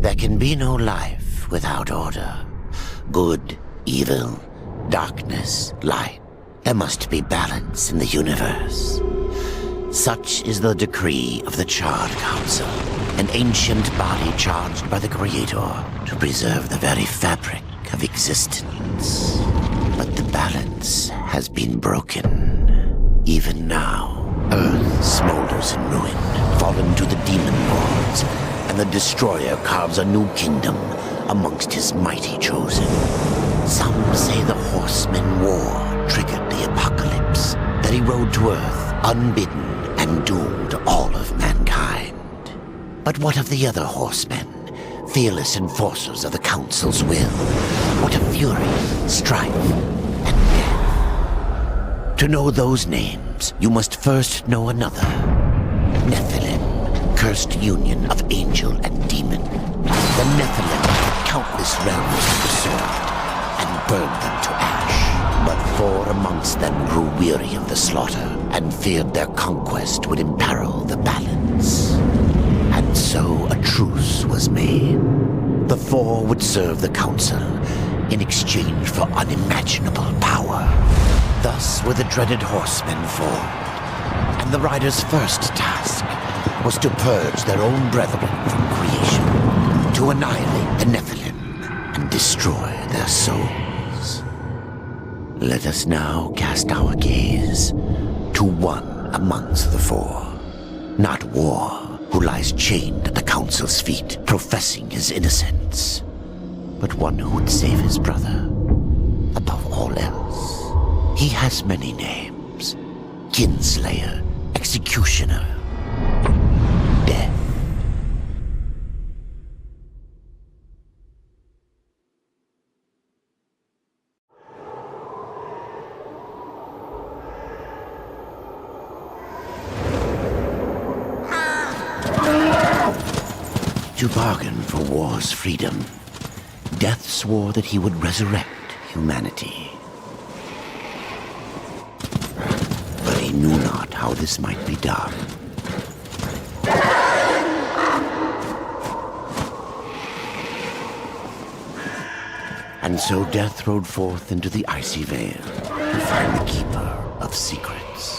There can be no life without order. Good, evil, darkness, light. There must be balance in the universe. Such is the decree of the Charred Council, an ancient body charged by the Creator to preserve the very fabric of existence. But the balance has been broken. Even now, Earth smolders in ruin, fallen to the demon lords, and the Destroyer carves a new kingdom amongst his mighty chosen. Some say the Horsemen War triggered the apocalypse, that he rode to Earth unbidden and doomed all of mankind. But what of the other Horsemen, fearless enforcers of the Council's will? What of fury, strife, and death? To know those names, you must first know another. Nephilim. Cursed union of angel and demon. The Nephilim had countless realms to the sword and burned them to ash. But 4 amongst them grew weary of the slaughter and feared their conquest would imperil the balance. And so a truce was made. The 4 would serve the Council in exchange for unimaginable power. Thus were the dreaded Horsemen formed, and the Riders' first task was to purge their own brethren from creation, to annihilate the Nephilim and destroy their souls. Let us now cast our gaze to one amongst the 4, not War, who lies chained at the Council's feet, professing his innocence, but one who would save his brother above all else. He has many names: Kinslayer, Executioner, Death. To bargain for war's freedom, Death swore that he would resurrect humanity. But he knew not how this might be done. And so Death rode forth into the icy veil to find the Keeper of Secrets.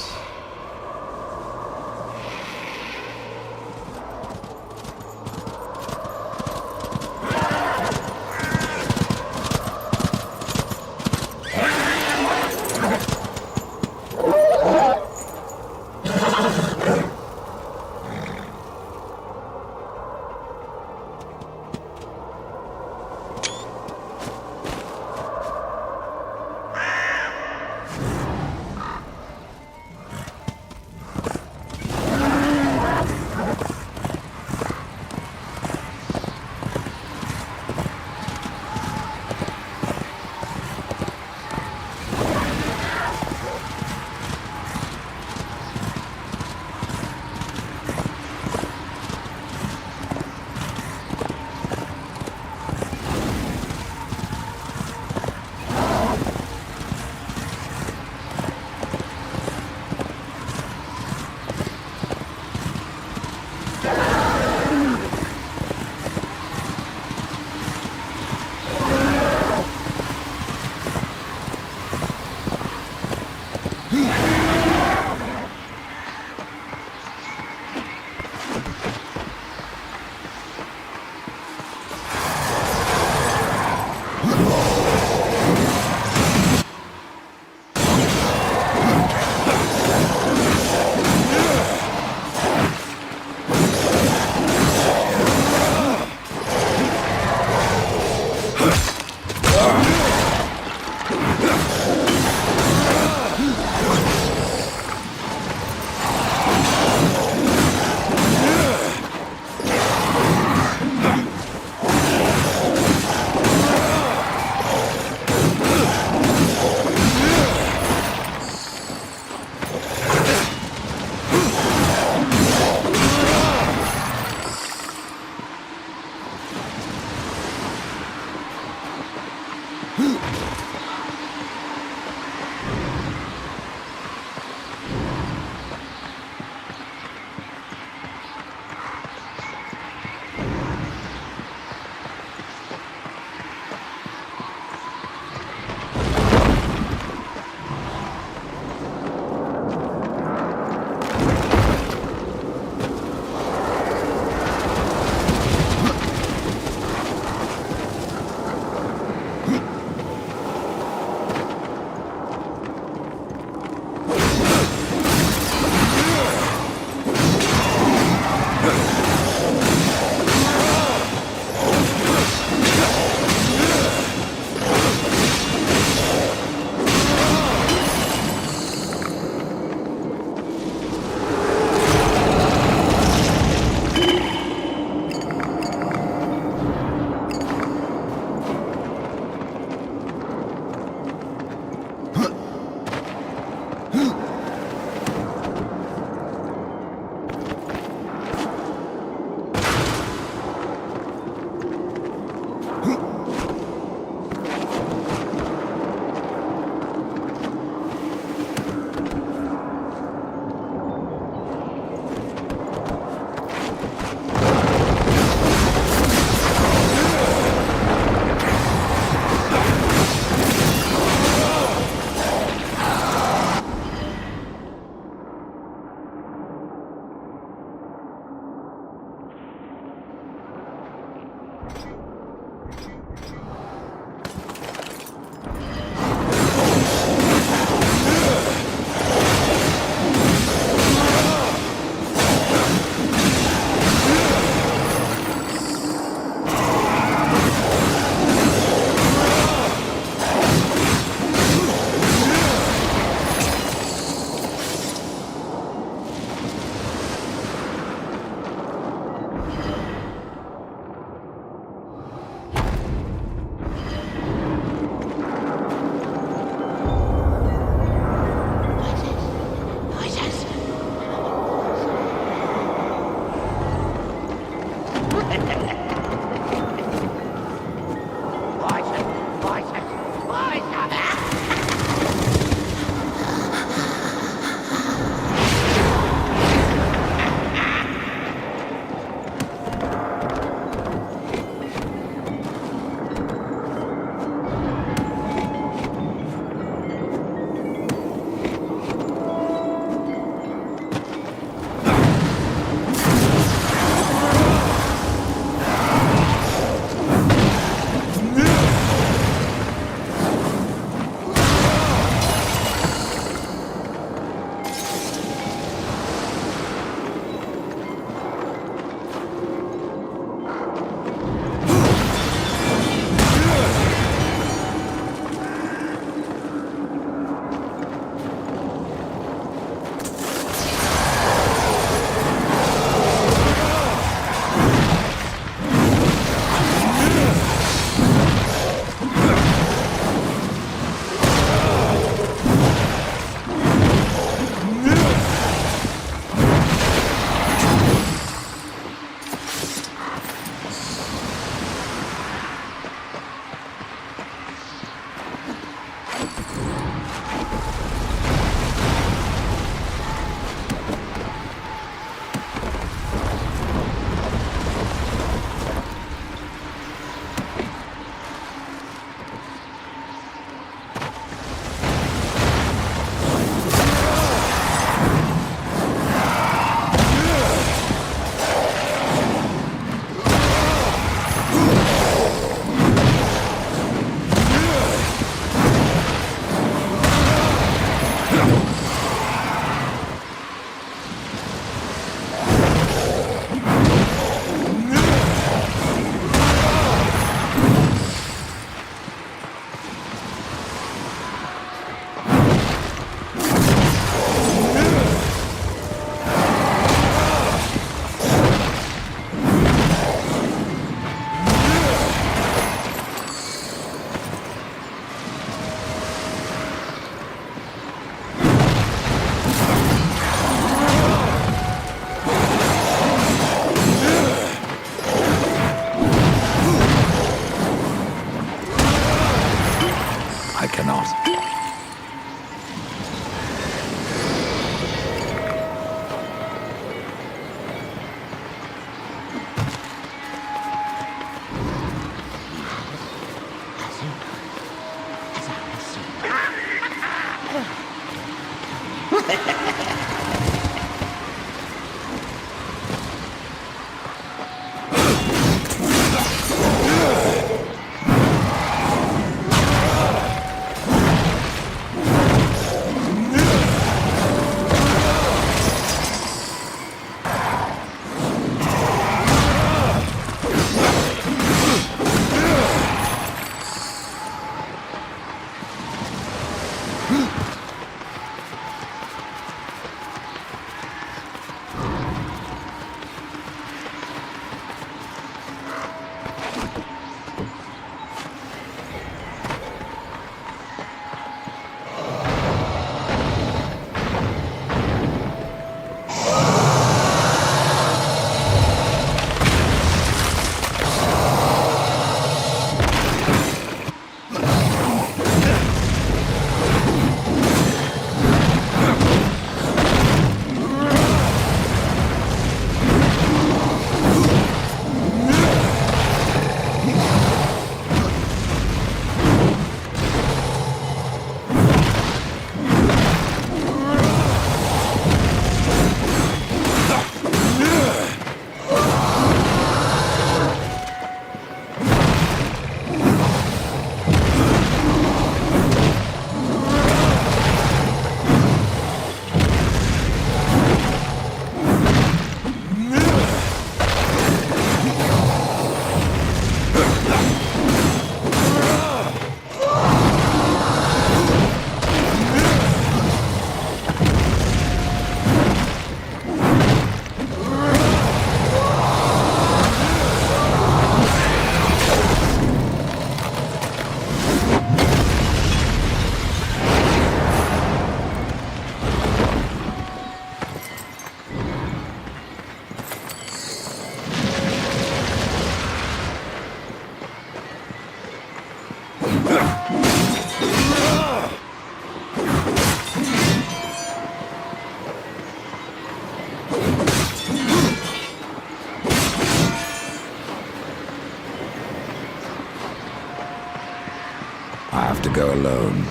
I have to go alone.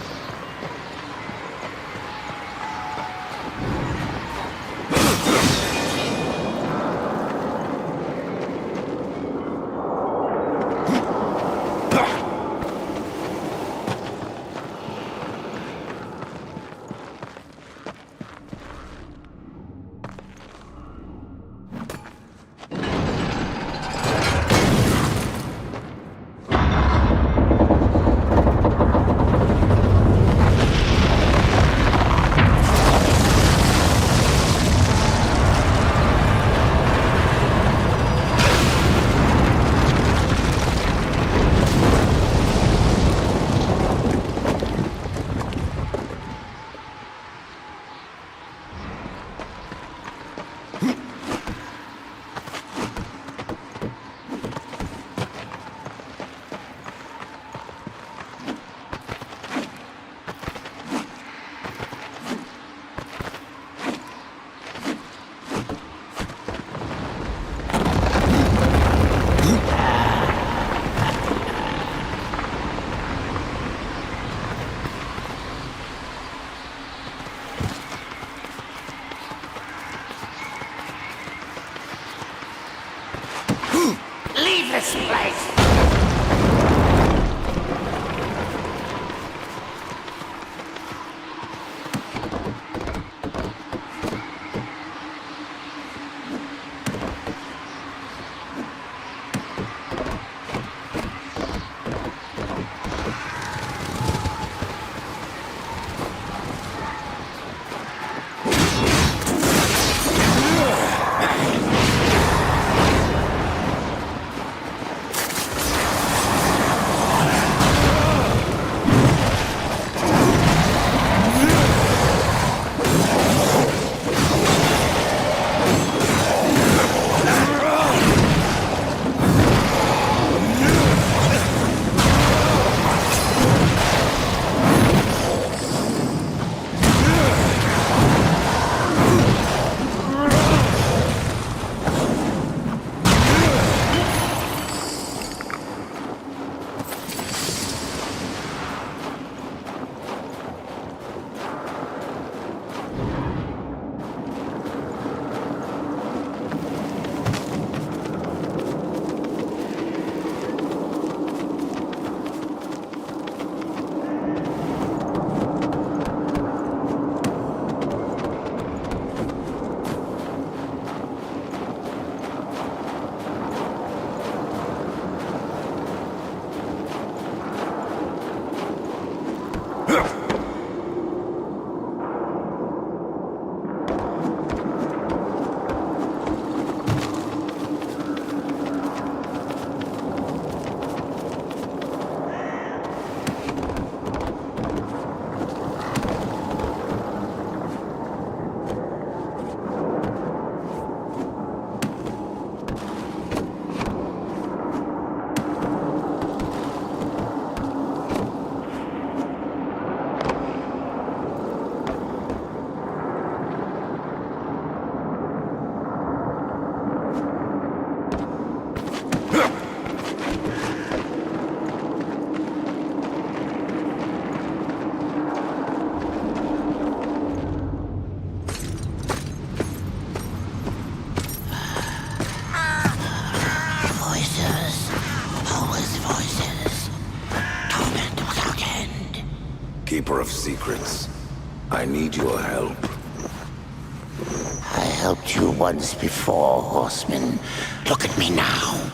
Leave this place! Keeper of secrets, I need your help. I helped you once before, Horseman. Look at me now.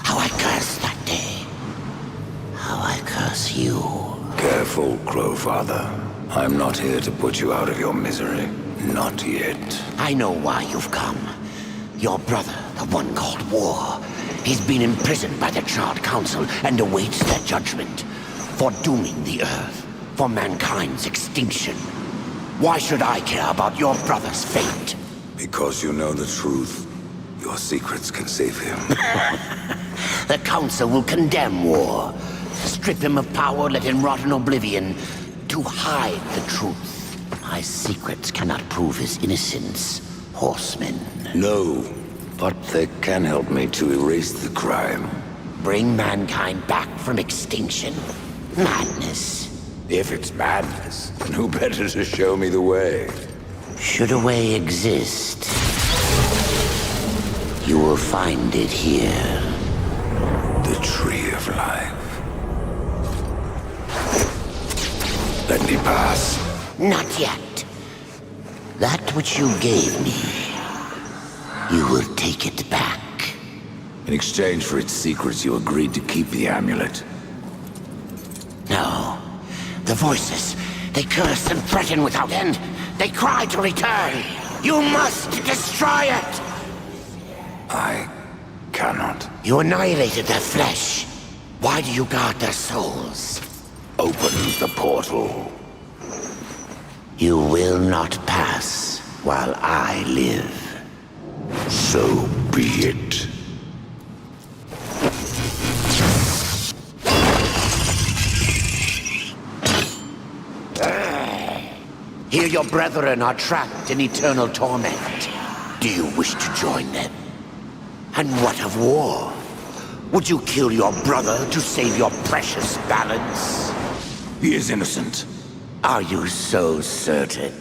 How I cursed that day. How I curse you. Careful, Crowfather. I'm not here to put you out of your misery. Not yet. I know why you've come. Your brother, the one called War, he's been imprisoned by the Charred Council and awaits their judgment for dooming the Earth, for mankind's extinction. Why should I care about your brother's fate? Because you know the truth. Your secrets can save him. The Council will condemn War. Strip him of power, let him rot in oblivion. To hide the truth. My secrets cannot prove his innocence, horsemen. No, but they can help me to erase the crime. Bring mankind back from extinction? Madness. If it's madness, then who better to show me the way? Should a way exist, you will find it here. The Tree of Life. Let me pass. Not yet. That which you gave me, you will take it back. In exchange for its secrets, you agreed to keep the amulet. No. The voices, they curse and threaten without end. They cry to return. You must destroy it! I cannot. You annihilated their flesh. Why do you guard their souls? Open the portal. You will not pass while I live. So be it. Here your brethren are trapped in eternal torment. Do you wish to join them? And what of war? Would you kill your brother to save your precious balance? He is innocent. Are you so certain?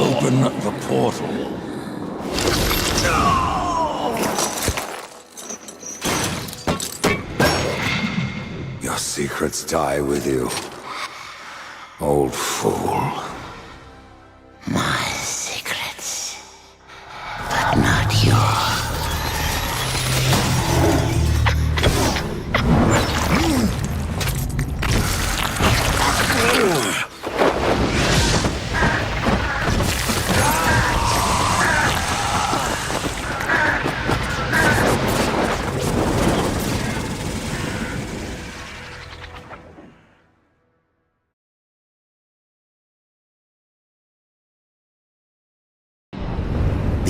Open the portal. Your secrets die with you, old fool. My secrets, but not yours.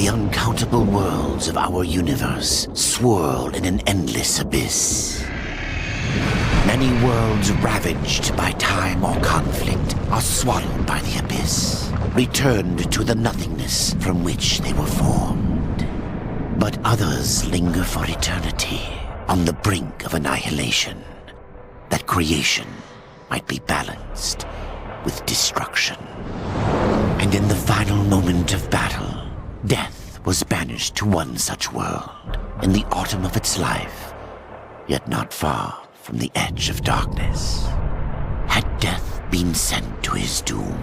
uncountable worlds of our universe swirl in an endless abyss. Many worlds ravaged by time or conflict are swallowed by the abyss, returned to the nothingness from which they were formed. But others linger for eternity on the brink of annihilation, that creation might be balanced with destruction. And in the final moment of battle, death was banished to one such world in the autumn of its life, yet not far from the edge of darkness. Had death been sent to his doom?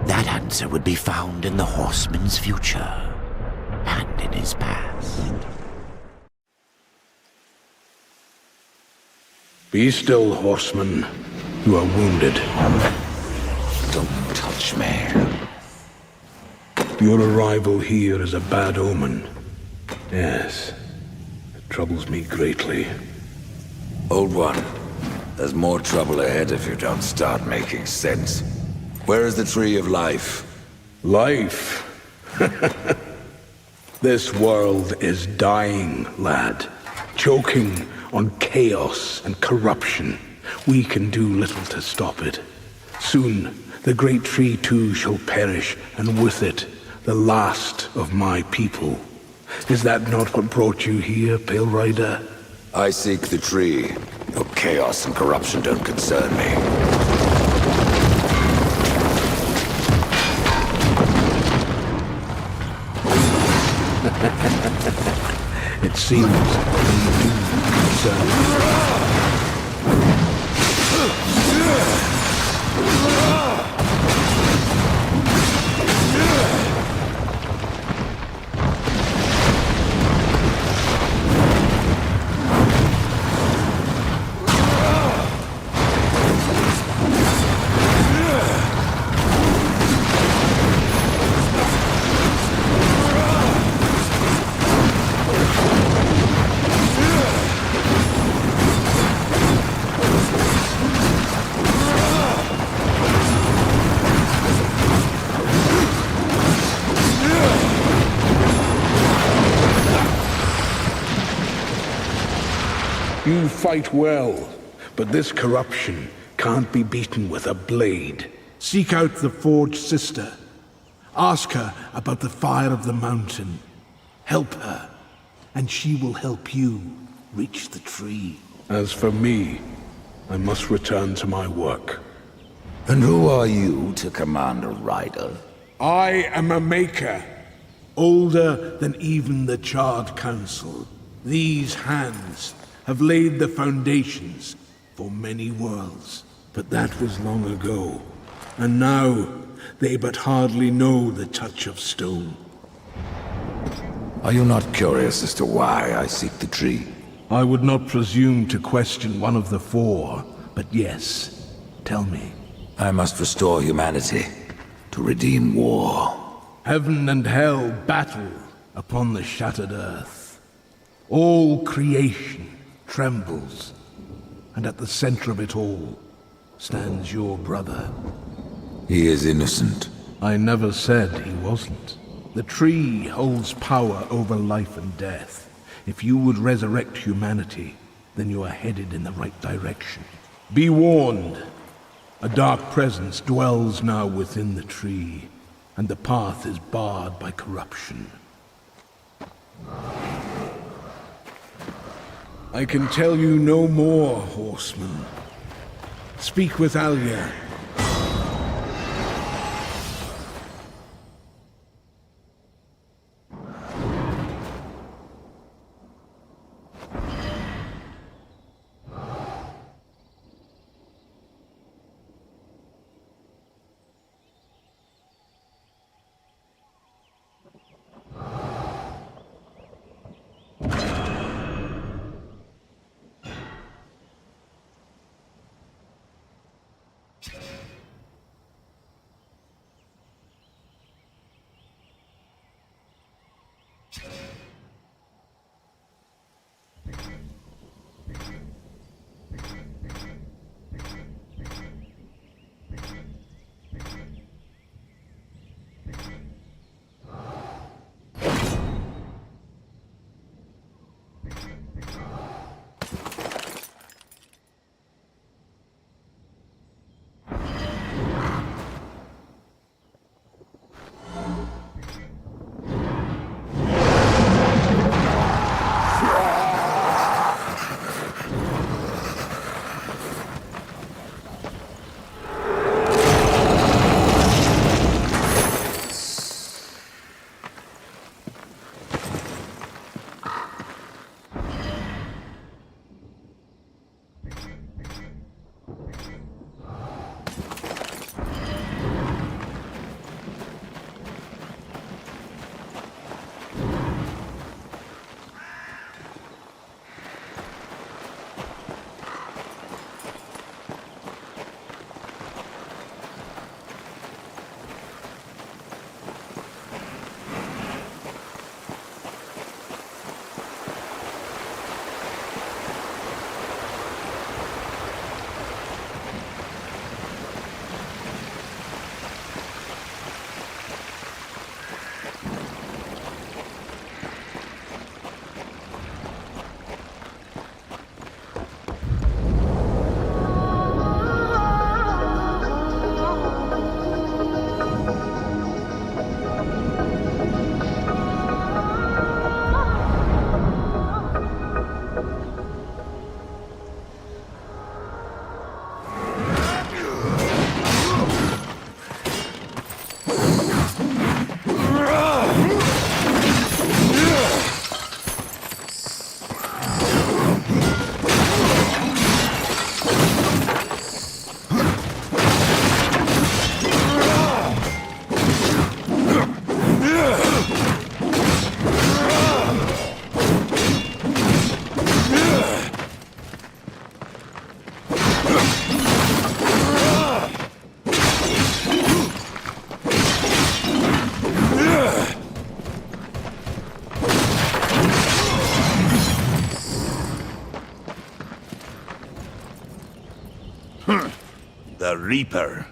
That answer would be found in the horseman's future and in his past. Be still, horseman. You are wounded. Don't touch me. Your arrival here is a bad omen. Yes, it troubles me greatly. Old one, there's more trouble ahead if you don't start making sense. Where is the Tree of Life? Life? This world is dying, lad. Choking on chaos and corruption. We can do little to stop it. Soon, the great tree too shall perish, and with it, the last of my people. Is that not what brought you here, Pale Rider? I seek the tree. Your chaos and corruption don't concern me. It seems you do concern me. You fight well, but this corruption can't be beaten with a blade. Seek out the Forge Sister. Ask her about the fire of the mountain. Help her, and she will help you reach the tree. As for me, I must return to my work. And who are you to command a rider? I am a maker, older than even the Charred Council. These hands have laid the foundations for many worlds. But that was long ago, and now they but hardly know the touch of stone. Are you not curious as to why I seek the tree? I would not presume to question one of the four, but yes, tell me. I must restore humanity to redeem war. Heaven and hell battle upon the shattered earth. All creation trembles, and at the center of it all stands your brother. He is innocent. I never said he wasn't. The tree holds power over life and death. If you would resurrect humanity, then you are headed in the right direction. Be warned. A dark presence dwells now within the tree, and the path is barred by corruption. I can tell you no more, horseman. Speak with Alia. The Reaper.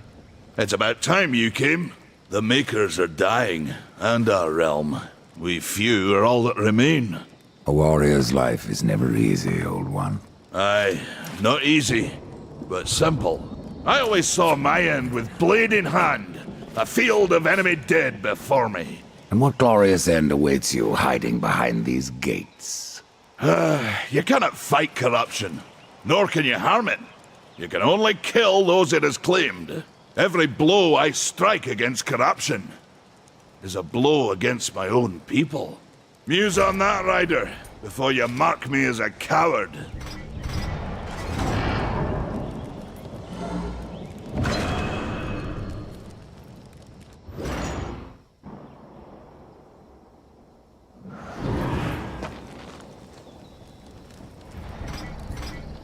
It's about time you came. The Makers are dying, and our realm. We few are all that remain. A warrior's life is never easy, old one. Aye, not easy, but simple. I always saw my end with blade in hand, a field of enemy dead before me. And what glorious end awaits you hiding behind these gates? You cannot fight corruption, nor can you harm it. You can only kill those it has claimed. Every blow I strike against corruption is a blow against my own people. Muse on that, Ryder, before you mark me as a coward.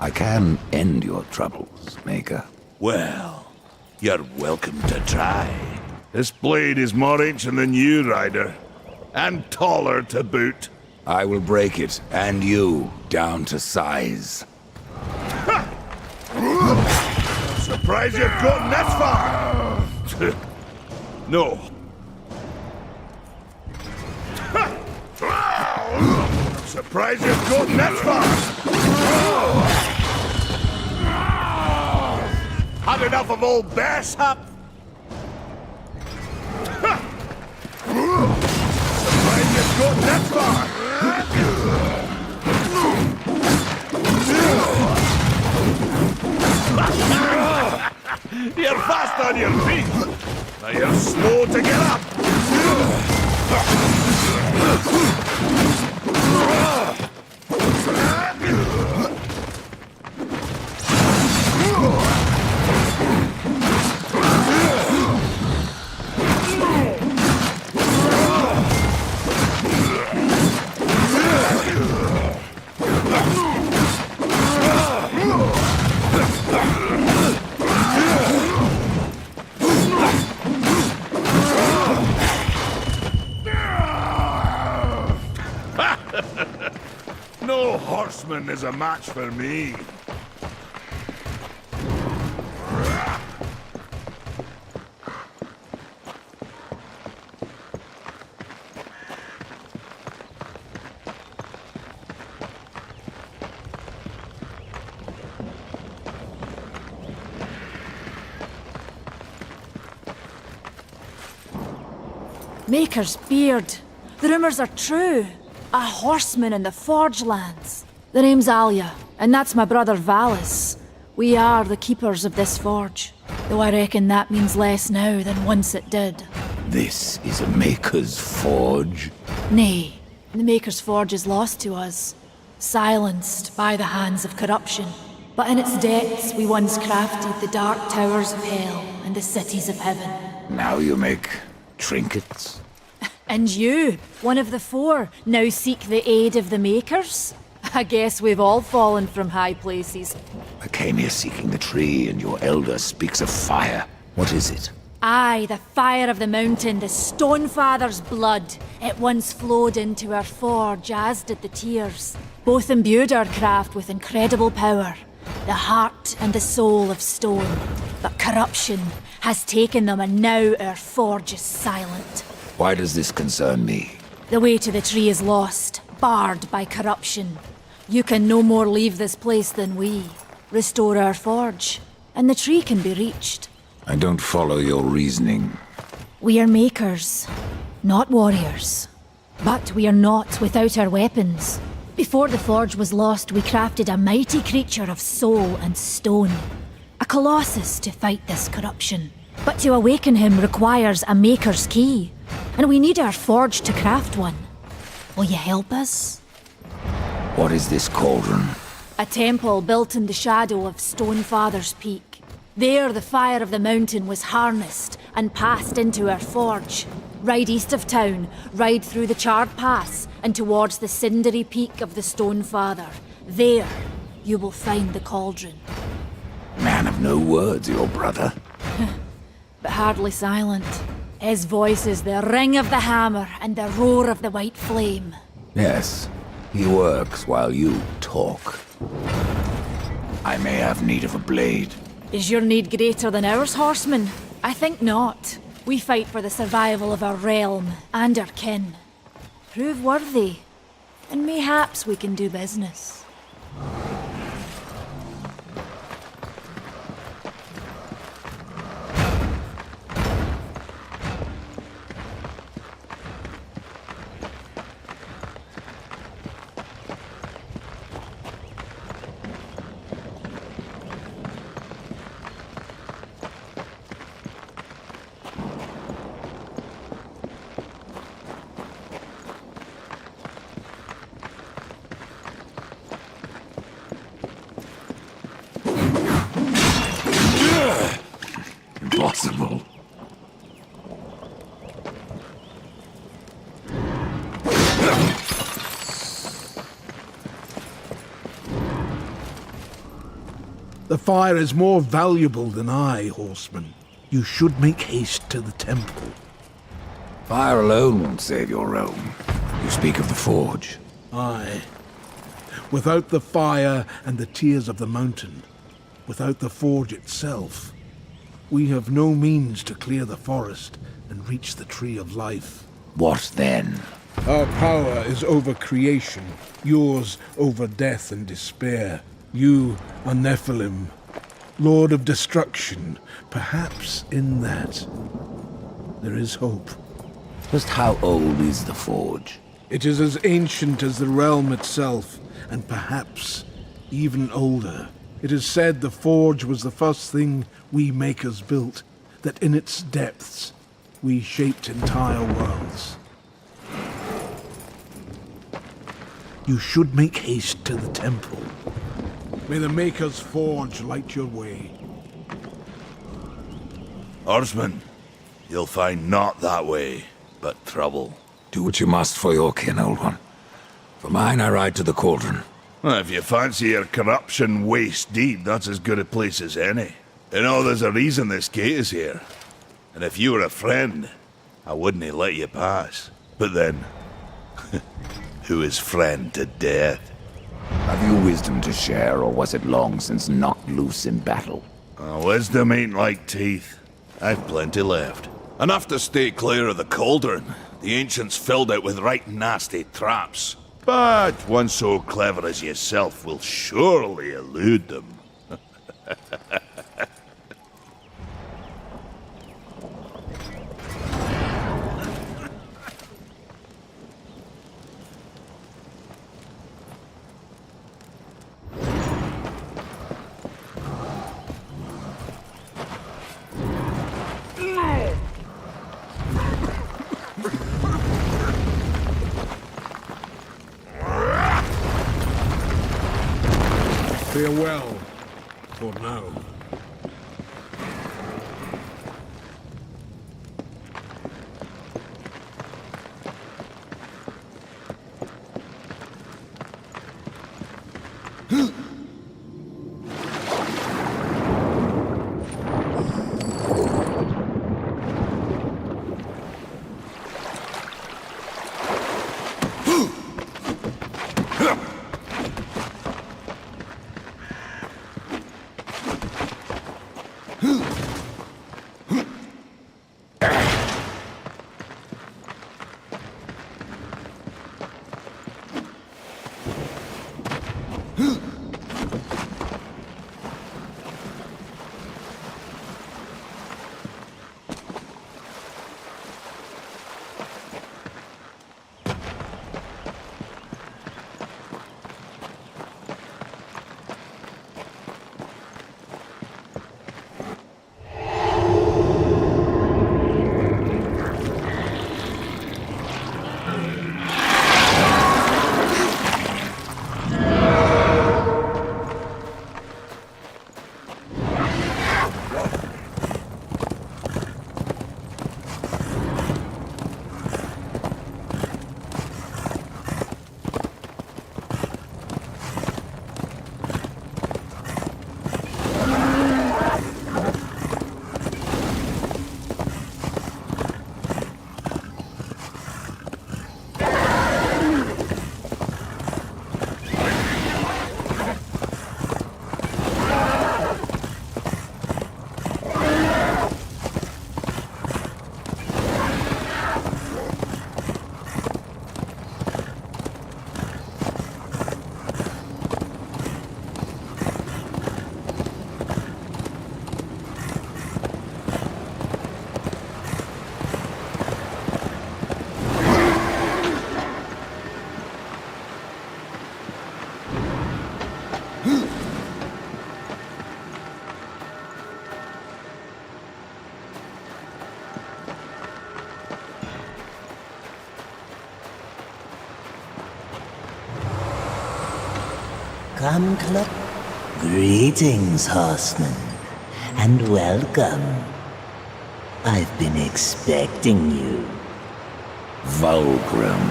I can end your troubles, Maker. Well, you're welcome to try. This blade is more ancient than you, Ryder. And taller to boot. I will break it, and you, down to size. Surprised you've gotten this far! No. Surprised you've gotten this far! Had enough of old Bearshap? Surprised you've gotten this far! You're fast on your feet! Now you're slow to get up! No horseman is a match for me. Maker's beard. The rumors are true. A horseman in the Forge lands. The name's Alia, and that's my brother Valis. We are the keepers of this forge, though I reckon that means less now than once it did. This is a Maker's forge? Nay, the Maker's forge is lost to us, silenced by the hands of corruption. But in its depths we once crafted the dark towers of hell and the cities of heaven. Now you make trinkets? And you, one of the four, now seek the aid of the Makers? I guess we've all fallen from high places. I came here seeking the tree, and your elder speaks of fire. What is it? Aye, the fire of the mountain, the Stonefather's blood. It once flowed into our forge, as did the tears. Both imbued our craft with incredible power, the heart and the soul of stone. But corruption has taken them, and now our forge is silent. Why does this concern me? The way to the tree is lost, barred by corruption. You can no more leave this place than we. Restore our forge, and the tree can be reached. I don't follow your reasoning. We are makers, not warriors. But we are not without our weapons. Before the forge was lost, we crafted a mighty creature of soul and stone. A colossus to fight this corruption. But to awaken him requires a maker's key. And we need our forge to craft one. Will you help us? What is this cauldron? A temple built in the shadow of Stonefather's Peak. There the fire of the mountain was harnessed and passed into our forge. Ride east of town, ride through the charred pass and towards the cindery peak of the Stonefather. There you will find the cauldron. Man of no words, your brother. But hardly silent. His voice is the ring of the hammer and the roar of the white flame. Yes, he works while you talk. I may have need of a blade. Is your need greater than ours, horseman? I think not. We fight for the survival of our realm and our kin. Prove worthy, and mayhaps we can do business. Impossible. The fire is more valuable than I, horseman. You should make haste to the temple. Fire alone won't save your realm. You speak of the forge. Aye. Without the fire and the tears of the mountain, without the forge itself, we have no means to clear the forest and reach the tree of life. What then? Our power is over creation, yours over death and despair. You are Nephilim, Lord of Destruction. Perhaps in that there is hope. Just how old is the forge? It is as ancient as the realm itself, and perhaps even older. It is said the forge was the first thing we makers built, that in its depths we shaped entire worlds. You should make haste to the temple. May the Maker's forge light your way. Horseman, you'll find not that way, but trouble. Do what you must for your kin, old one. For mine, I ride to the cauldron. Well, if you fancy your corruption waist deep, that's as good a place as any. You know, there's a reason this gate is here. And if you were a friend, I wouldn't have let you pass. But then, who is friend to death? Have you wisdom to share, or was it long since knocked loose in battle? Wisdom ain't like teeth. I've plenty left. Enough to stay clear of the cauldron. The ancients filled it with right nasty traps. But one so clever as yourself will surely elude them. Farewell, for now. come close. Greetings, horseman, and welcome. I've been expecting you. Vulgrim.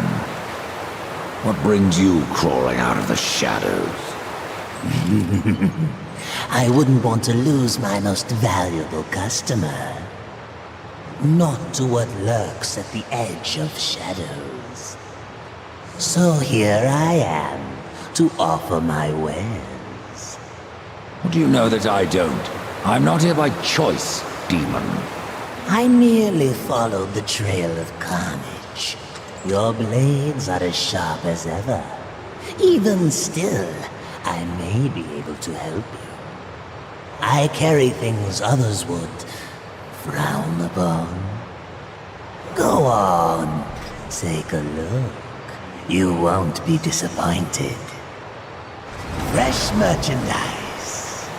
What brings you crawling out of the shadows? I wouldn't want to lose my most valuable customer. Not to what lurks at the edge of shadows. So here I am, to offer my wares. What do you know that I don't? I'm not here by choice, demon. I merely followed the trail of carnage. Your blades are as sharp as ever. Even still, I may be able to help you. I carry things others would frown upon. Go on, take a look. You won't be disappointed. Fresh merchandise.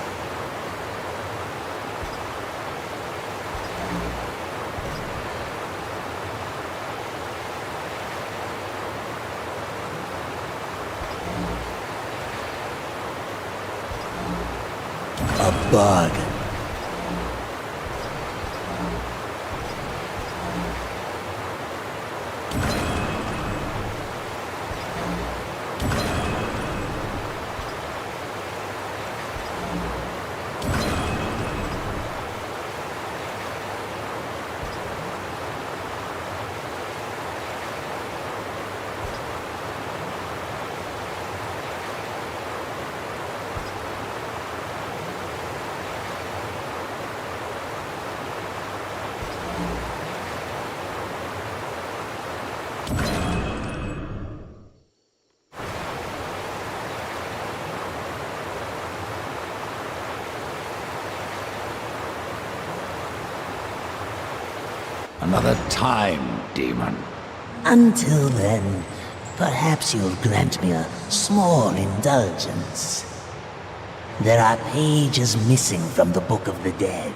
A bargain. Another time, demon. Until then, perhaps you'll grant me a small indulgence. There are pages missing from the Book of the Dead.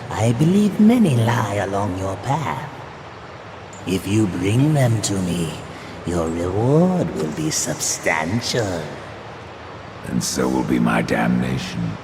I believe many lie along your path. If you bring them to me, your reward will be substantial. And so will be my damnation.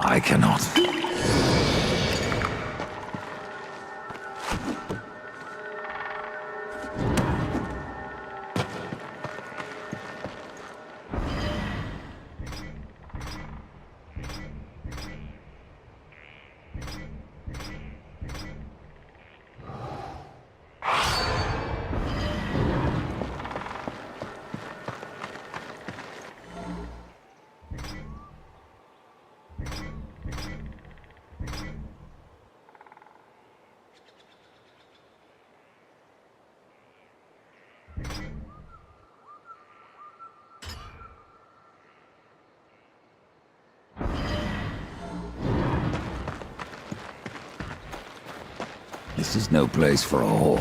I cannot. This is no place for a horse.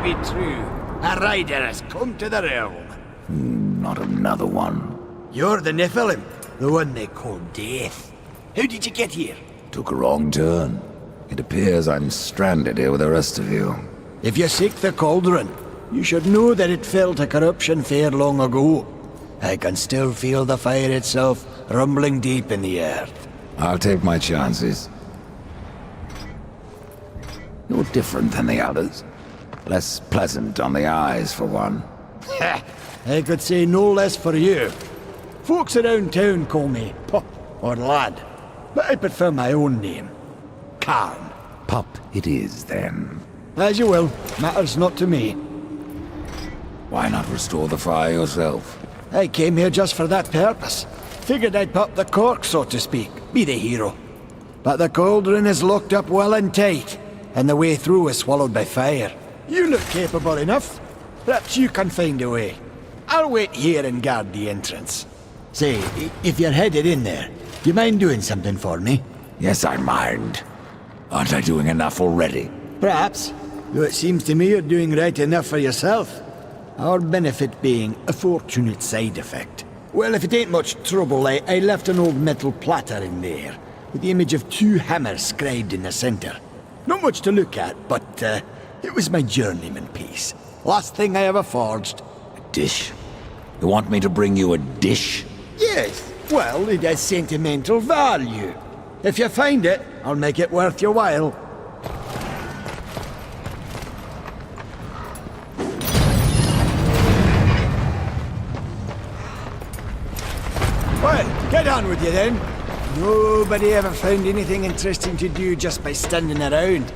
be true. A rider has come to the realm. Not another one. You're the Nephilim. The one they call Death. How did you get here? Took a wrong turn. It appears I'm stranded here with the rest of you. If you seek the cauldron, you should know that it fell to corruption fair long ago. I can still feel the fire itself rumbling deep in the earth. I'll take my chances. You're different than the others. Less pleasant on the eyes, for one. I could say no less for you. Folks around town call me Pup or Lad, but I prefer my own name. Calm. Pup it is, then. As you will. Matters not to me. Why not restore the fire yourself? I came here just for that purpose. Figured I'd pop the cork, so to speak. Be the hero. But the cauldron is locked up well and tight, and the way through is swallowed by fire. You look capable enough. Perhaps you can find a way. I'll wait here and guard the entrance. Say, if you're headed in there, do you mind doing something for me? Yes, I mind. Aren't I doing enough already? Perhaps. Though it seems to me you're doing right enough for yourself. Our benefit being a fortunate side effect. Well, if it ain't much trouble, I left an old metal platter in there, with the image of 2 hammers scribed in the center. Not much to look at, but it was my journeyman piece. Last thing I ever forged. A dish? You want me to bring you a dish? Yes, well, it has sentimental value. If you find it, I'll make it worth your while. Well, get on with you then. Nobody ever found anything interesting to do just by standing around.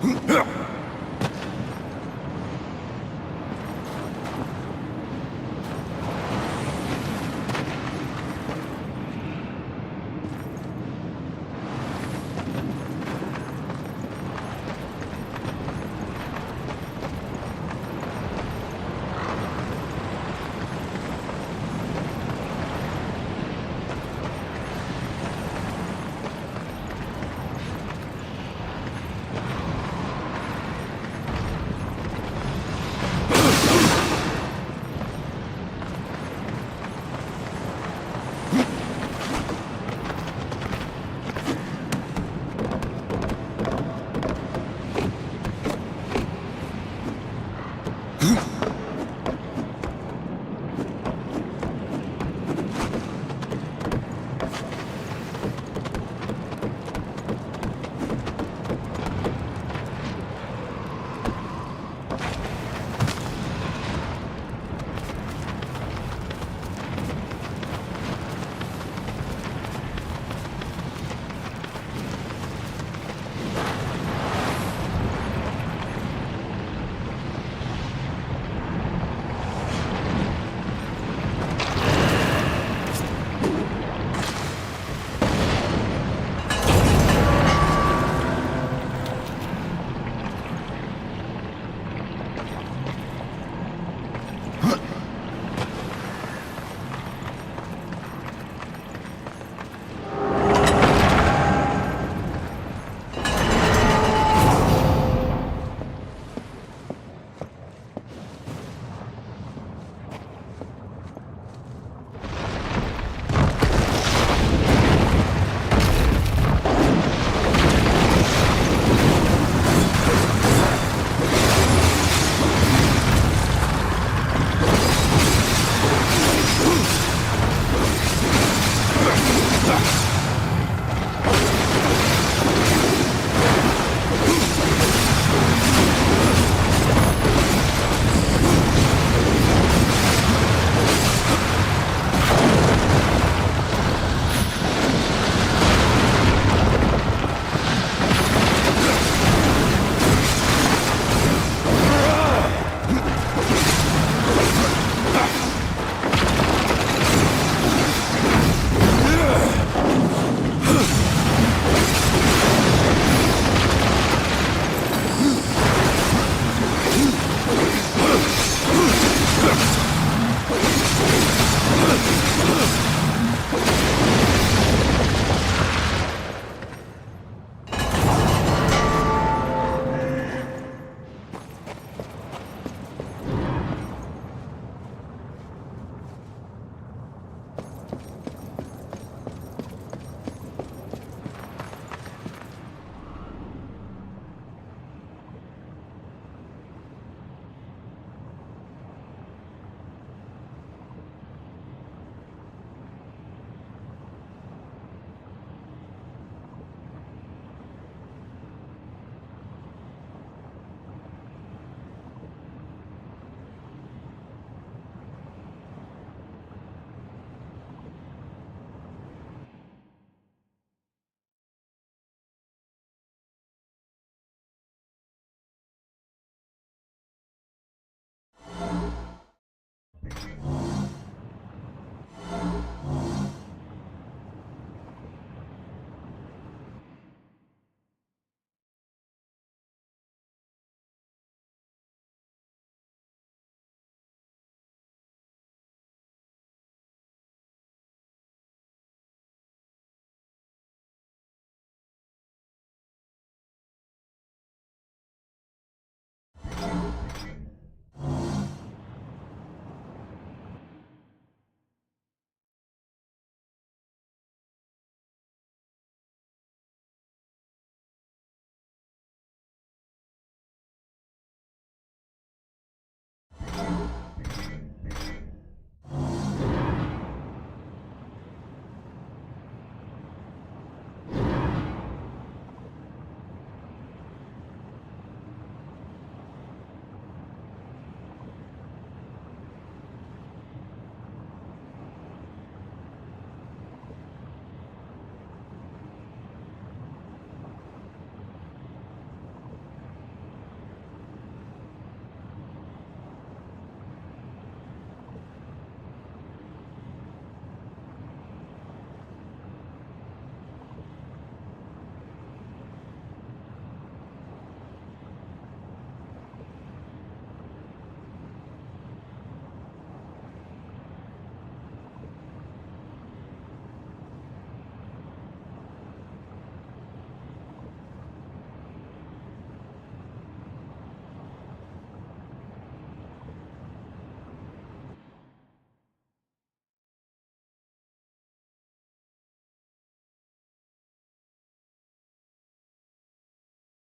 Huh?